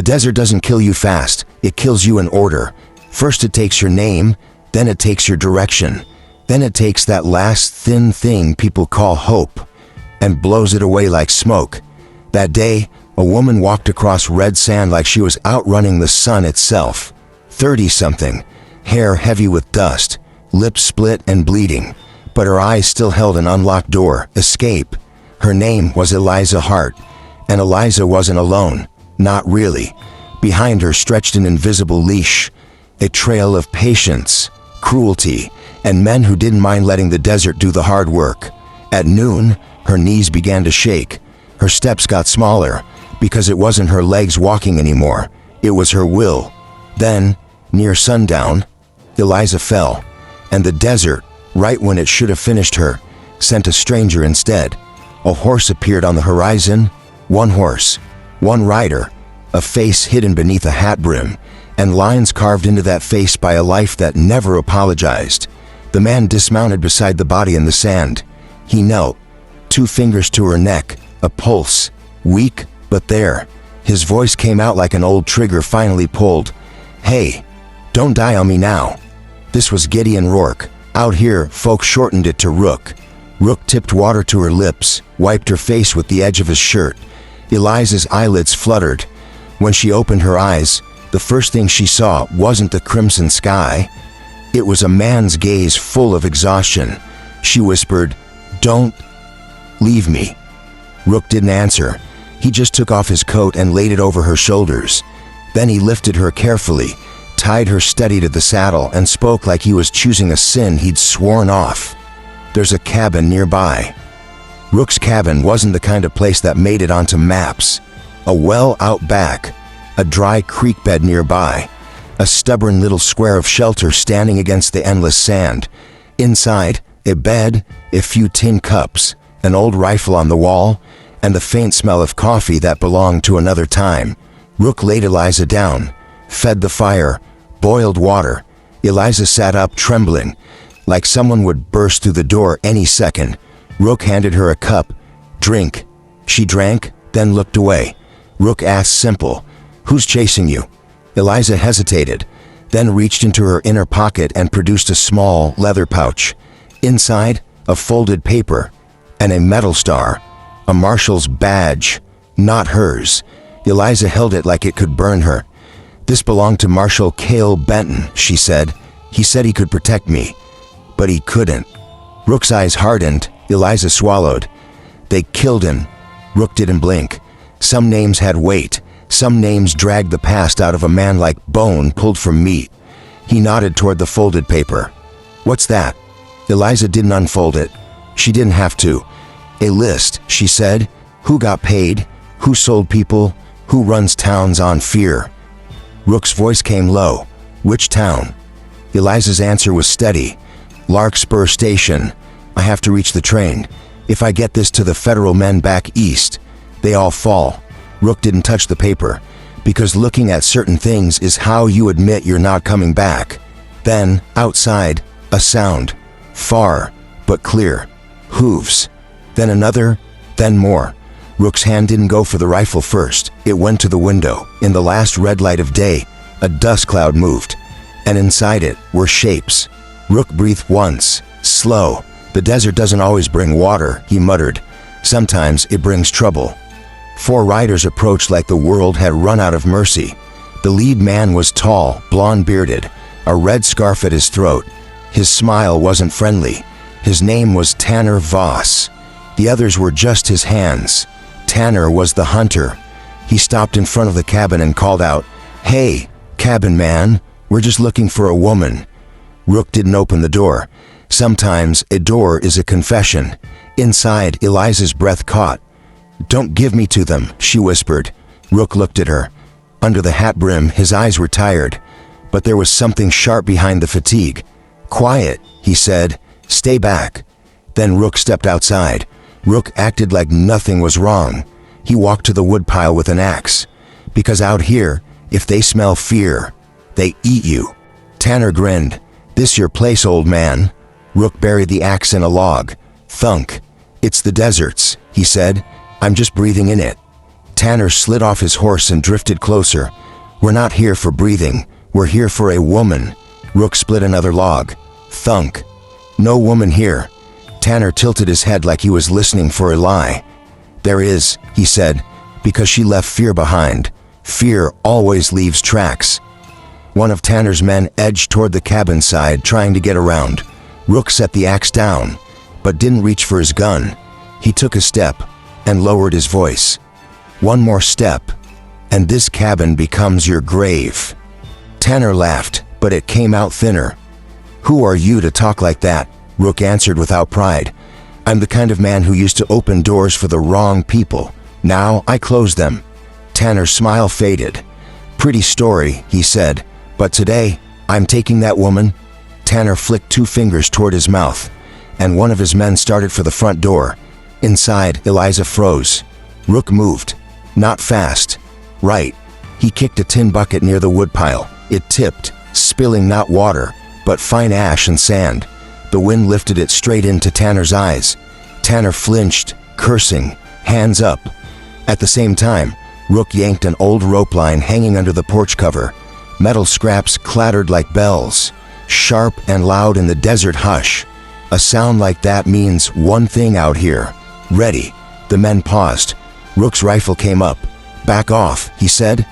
The desert doesn't kill you fast, it kills you in order. First it takes your name, then it takes your direction. Then it takes that last thin thing people call hope, and blows it away like smoke. That day, a woman walked across red sand like she was outrunning the sun itself. 30-something, hair heavy with dust, lips split and bleeding, but her eyes still held an unlocked door, escape. Her name was Eliza Hart, and Eliza wasn't alone. Not really. Behind her stretched an invisible leash, a trail of patience, cruelty, and men who didn't mind letting the desert do the hard work. At noon, her knees began to shake. Her steps got smaller, because it wasn't her legs walking anymore. It was her will. Then, near sundown, Eliza fell, and the desert, right when it should have finished her, sent a stranger instead. A horse appeared on the horizon. One horse, one rider, a face hidden beneath a hat brim, and lines carved into that face by a life that never apologized. The man dismounted beside the body in the sand. He knelt, 2 fingers to her neck, a pulse, weak but there. His voice came out like an old trigger finally pulled. "Hey, don't die on me now." This was Gideon Rourke. Out here, folks shortened it to Rook. Rook tipped water to her lips, wiped her face with the edge of his shirt. Eliza's eyelids fluttered. When she opened her eyes, the first thing she saw wasn't the crimson sky. It was a man's gaze full of exhaustion. She whispered, "Don't leave me." Rook didn't answer. He just took off his coat and laid it over her shoulders. Then he lifted her carefully, tied her steady to the saddle, and spoke like he was choosing a sin he'd sworn off. "There's a cabin nearby." Rook's cabin wasn't the kind of place that made it onto maps. A well out back, a dry creek bed nearby, a stubborn little square of shelter standing against the endless sand. Inside, a bed, a few tin cups, an old rifle on the wall, and the faint smell of coffee that belonged to another time. Rook laid Eliza down, fed the fire, boiled water. Eliza sat up trembling, like someone would burst through the door any second. Rook handed her a cup. "Drink." She drank, then looked away. Rook asked simple, "Who's chasing you?" Eliza hesitated, then reached into her inner pocket and produced a small leather pouch. Inside, a folded paper, and a metal star, a marshal's badge, not hers. Eliza held it like it could burn her. "This belonged to Marshal Cale Benton," she said. "He said he could protect me, but he couldn't." Rook's eyes hardened. Eliza swallowed. "They killed him." Rook didn't blink. Some names had weight. Some names dragged the past out of a man like bone pulled from meat. He nodded toward the folded paper. "What's that?" Eliza didn't unfold it. She didn't have to. "A list," she said. "Who got paid? Who sold people? Who runs towns on fear?" Rook's voice came low. "Which town?" Eliza's answer was steady. "Larkspur Station. I have to reach the train. If I get this to the federal men back east, they all fall." Rook didn't touch the paper, because looking at certain things is how you admit you're not coming back. Then, outside, a sound. Far, but clear. Hooves. Then another, then more. Rook's hand didn't go for the rifle first. It went to the window. In the last red light of day, a dust cloud moved, and inside it were shapes. Rook breathed once, slow. "The desert doesn't always bring water," he muttered. "Sometimes it brings trouble." 4 riders approached like the world had run out of mercy. The lead man was tall, blonde-bearded, a red scarf at his throat. His smile wasn't friendly. His name was Tanner Voss. The others were just his hands. Tanner was the hunter. He stopped in front of the cabin and called out, "Hey, cabin man, we're just looking for a woman." Rook didn't open the door. Sometimes a door is a confession. Inside, Eliza's breath caught. "Don't give me to them," she whispered. Rook looked at her. Under the hat brim, his eyes were tired, but there was something sharp behind the fatigue. "Quiet," he said. "Stay back." Then Rook stepped outside. Rook acted like nothing was wrong. He walked to the woodpile with an axe. "Because out here, if they smell fear, they eat you." Tanner grinned. "This your place, old man." Rook buried the axe in a log. Thunk. "It's the desert's," he said. "I'm just breathing in it." Tanner slid off his horse and drifted closer. "We're not here for breathing. We're here for a woman." Rook split another log. Thunk. "No woman here." Tanner tilted his head like he was listening for a lie. "There is," he said, "because she left fear behind. Fear always leaves tracks." One of Tanner's men edged toward the cabin side, trying to get around. Rook set the axe down, but didn't reach for his gun. He took a step and lowered his voice. "One more step, and this cabin becomes your grave." Tanner laughed, but it came out thinner. "Who are you to talk like that?" Rook answered without pride. "I'm the kind of man who used to open doors for the wrong people. Now I close them." Tanner's smile faded. "Pretty story," he said, "but today, I'm taking that woman." Tanner flicked 2 fingers toward his mouth, and one of his men started for the front door. Inside, Eliza froze. Rook moved. Not fast. Right. He kicked a tin bucket near the woodpile. It tipped, spilling not water, but fine ash and sand. The wind lifted it straight into Tanner's eyes. Tanner flinched, cursing, hands up. At the same time, Rook yanked an old rope line hanging under the porch cover. Metal scraps clattered like bells, sharp and loud in the desert hush. A sound like that means one thing out here. Ready. The men paused. Rook's rifle came up. "Back off," he said.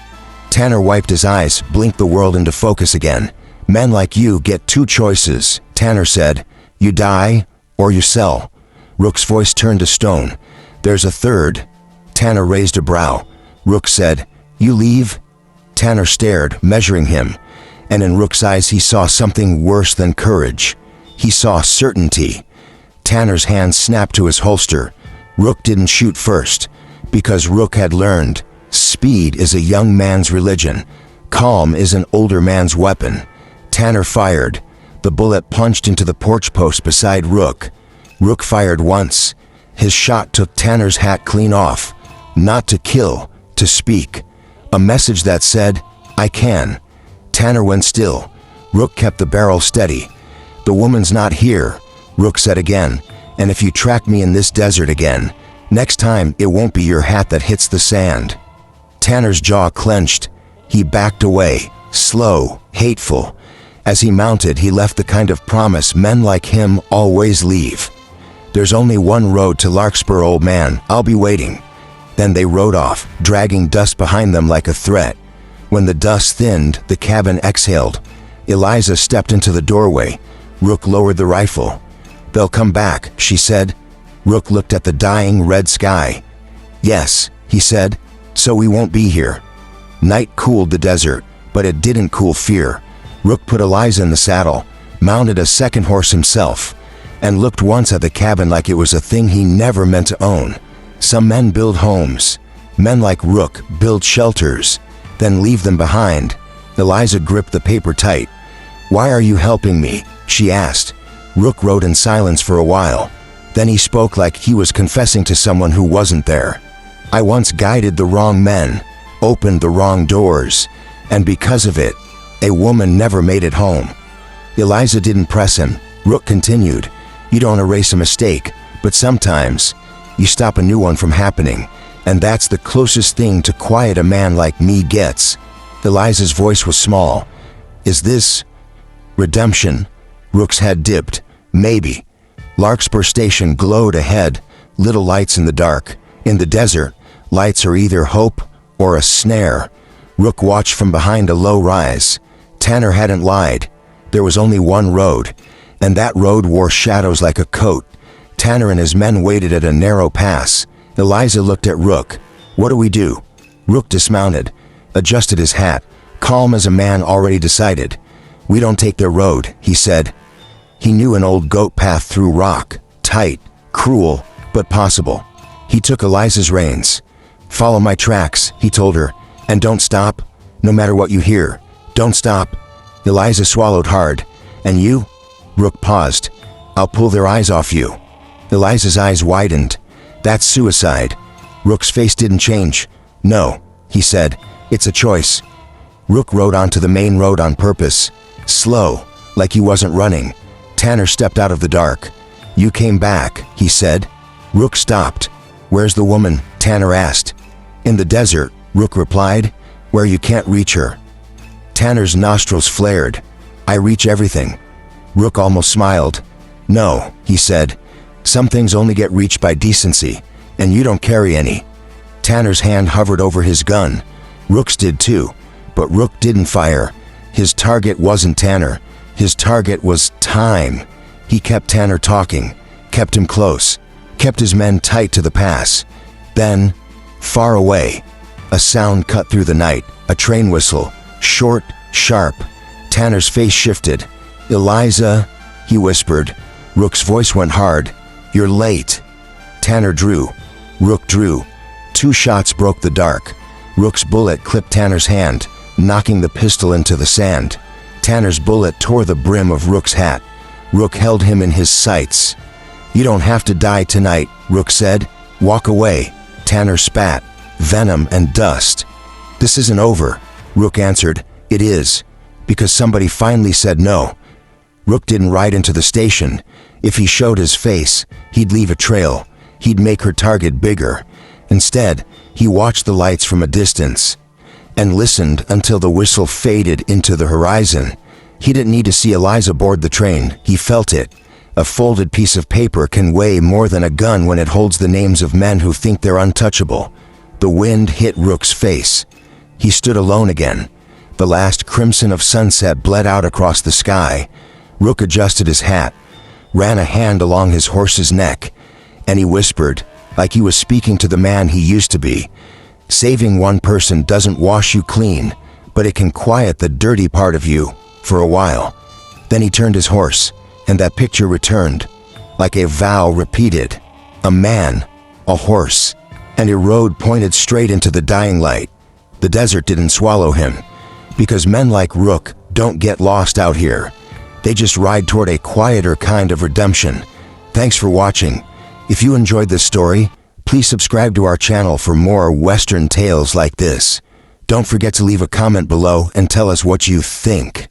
Tanner wiped his eyes, blinked the world into focus again. "Men like you get 2 choices," Tanner said. "You die, or you sell." Rook's voice turned to stone. "There's a third." Tanner raised a brow. Rook said, "You leave?" Tanner stared, measuring him, and in Rook's eyes he saw something worse than courage. He saw certainty. Tanner's hand snapped to his holster. Rook didn't shoot first, because Rook had learned, speed is a young man's religion. Calm is an older man's weapon. Tanner fired. The bullet punched into the porch post beside Rook. Rook fired once. His shot took Tanner's hat clean off. Not to kill, to speak. A message that said, "I can." Tanner went still. Rook kept the barrel steady. "The woman's not here," Rook said again, "and if you track me in this desert again, next time it won't be your hat that hits the sand." Tanner's jaw clenched. He backed away, slow, hateful. As he mounted, he left the kind of promise men like him always leave. "There's only one road to Larkspur, old man. I'll be waiting." Then they rode off, dragging dust behind them like a threat. When the dust thinned, the cabin exhaled. Eliza stepped into the doorway. Rook lowered the rifle. "They'll come back," she said. Rook looked at the dying red sky. "Yes," he said, "so we won't be here." Night cooled the desert, but it didn't cool fear. Rook put Eliza in the saddle, mounted a second horse himself, and looked once at the cabin like it was a thing he never meant to own. Some men build homes. Men like Rook build shelters, then leave them behind. Eliza gripped the paper tight. "Why are you helping me?" she asked. Rook rode in silence for a while. Then he spoke like he was confessing to someone who wasn't there. "I once guided the wrong men, opened the wrong doors, and because of it, a woman never made it home." Eliza didn't press him. Rook continued, "You don't erase a mistake, but sometimes you stop a new one from happening, and that's the closest thing to quiet a man like me gets." Eliza's voice was small. "Is this redemption?" Rook's head dipped. "Maybe." Larkspur Station glowed ahead, little lights in the dark. In the desert, lights are either hope or a snare. Rook watched from behind a low rise. Tanner hadn't lied. There was only one road, and that road wore shadows like a coat. Tanner and his men waited at a narrow pass. Eliza looked at Rook. "What do we do?" Rook dismounted, adjusted his hat, calm as a man already decided. "We don't take their road," he said. He knew an old goat path through rock, tight, cruel, but possible. He took Eliza's reins. "Follow my tracks," he told her, "and don't stop. No matter what you hear, don't stop." Eliza swallowed hard. "And you?" Rook paused. "I'll pull their eyes off you." Eliza's eyes widened. "That's suicide." Rook's face didn't change. "No," he said, "it's a choice." Rook rode onto the main road on purpose. Slow, like he wasn't running. Tanner stepped out of the dark. "You came back," he said. Rook stopped. "Where's the woman?" Tanner asked. "In the desert," Rook replied, "where you can't reach her." Tanner's nostrils flared. "I reach everything." Rook almost smiled. "No," he said. "Some things only get reached by decency, and you don't carry any." Tanner's hand hovered over his gun. Rook's did too, but Rook didn't fire. His target wasn't Tanner. His target was time. He kept Tanner talking, kept him close, kept his men tight to the pass. Then, far away, a sound cut through the night, a train whistle, short, sharp. Tanner's face shifted. "Eliza," he whispered. Rook's voice went hard. "You're late." Tanner drew. Rook drew. 2 shots broke the dark. Rook's bullet clipped Tanner's hand, knocking the pistol into the sand. Tanner's bullet tore the brim of Rook's hat. Rook held him in his sights. "You don't have to die tonight," Rook said. "Walk away." Tanner spat, venom and dust. "This isn't over," Rook answered. "It is, because somebody finally said no." Rook didn't ride into the station. If he showed his face, he'd leave a trail. He'd make her target bigger. Instead, he watched the lights from a distance and listened until the whistle faded into the horizon. He didn't need to see Eliza board the train. He felt it. A folded piece of paper can weigh more than a gun when it holds the names of men who think they're untouchable. The wind hit Rook's face. He stood alone again. The last crimson of sunset bled out across the sky. Rook adjusted his hat, ran a hand along his horse's neck, and he whispered, like he was speaking to the man he used to be. "Saving one person doesn't wash you clean, but it can quiet the dirty part of you for a while." Then he turned his horse, and that picture returned, like a vow repeated. A man, a horse, and a road pointed straight into the dying light. The desert didn't swallow him, because men like Rook don't get lost out here. They just ride toward a quieter kind of redemption. Thanks for watching. If you enjoyed this story, please subscribe to our channel for more Western tales like this. Don't forget to leave a comment below and tell us what you think.